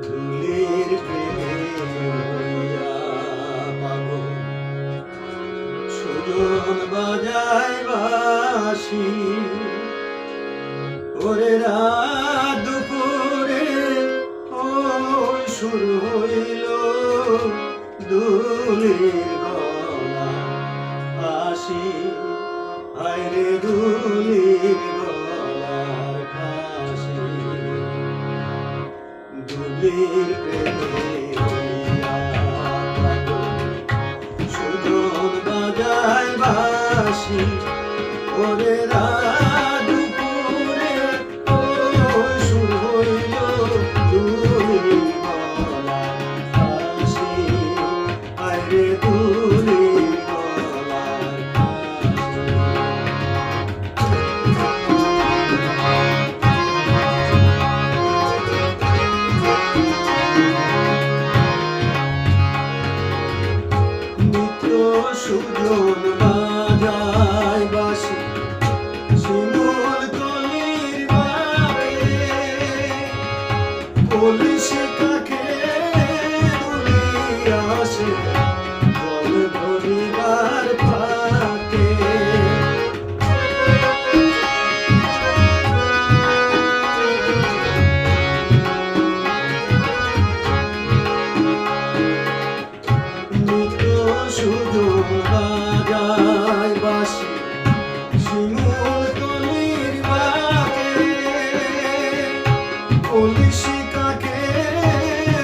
ধুলির প্রেমে হইয়া পাগল, সুজন বাজায় বাঁশি। ওরে রাত দুপুরে ওই শুরু হইল দুলির গলা ফাঁসি। হায়রে দুলির গলার ফাঁসি, দুলির প্রেমে হইয়া পাগল, সুজন বাজায় বাঁশি। ওরে রাত দুপুরে ওই শুরু হইল দুলির গলার ফাঁসি। হায়রে দুলির গলার ফাঁসি। নিত্য সুজন বাজায় বাঁশি, শিমুল কলির বারে কলসি কাকে দুলিয়া আসে জল ভরিবার পাকে। নিত্য সুজন বাজায় বাঁশি, শিমুল কলির বারে কলসি কাকে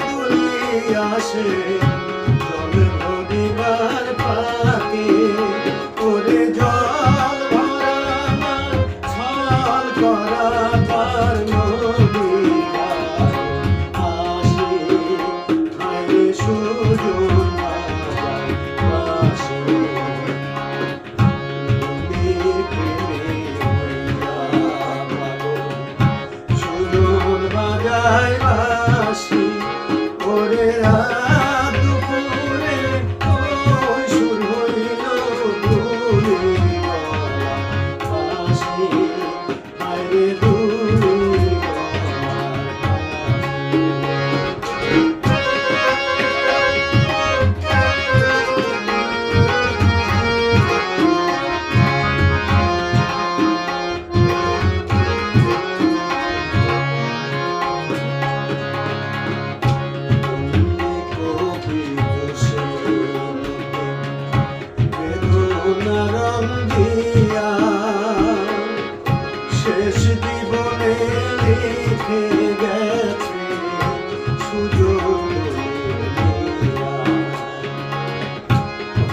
দুলিয়া আসে জল ভরিবার পাকে। ওরে জল ভরা আমার ছল করা তার নদীরা আসে। হায়রে সুজন বাজায় বাঁশি, দুলির প্রেমে হইয়া পাগল, সুজন বাজায় বাঁশি। ওরে রাত দুপুরে ওই শুরু হইল দুলির গলার ফাঁসি। হায়রে দুলির গলার রঙ্গিয়া শেষ জীবনে লিখে গেছে সুজন বলিয়া।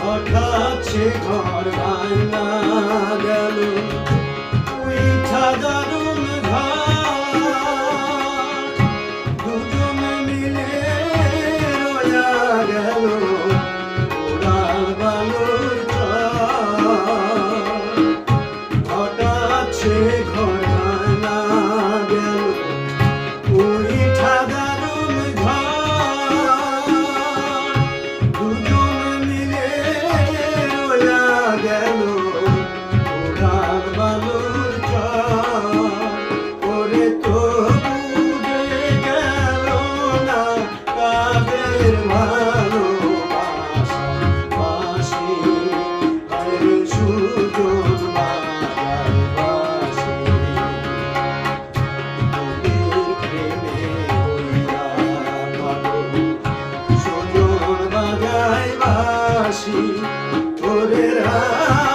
হঠাৎ সে ঘর ভাঙা গেল উইঠা দারুণ ঘর, দুজনে মিলে রয়া গেল উড়াল বালুর চর। হঠাৎ সে ঘর ভাঙা গেল উইঠা দারুণ ঘর, দুজন মিলে রয়া গেল উড়াল বালুর চর। ওরে তবু বুঝে গেল না কাদের ভালোবাসা বাঁশি। হায়রে সুজন বাজায় বাঁশি, দুলির প্রেমে হইয়া পাগল, সুজন বাজায় বাঁশি। ওরে রাত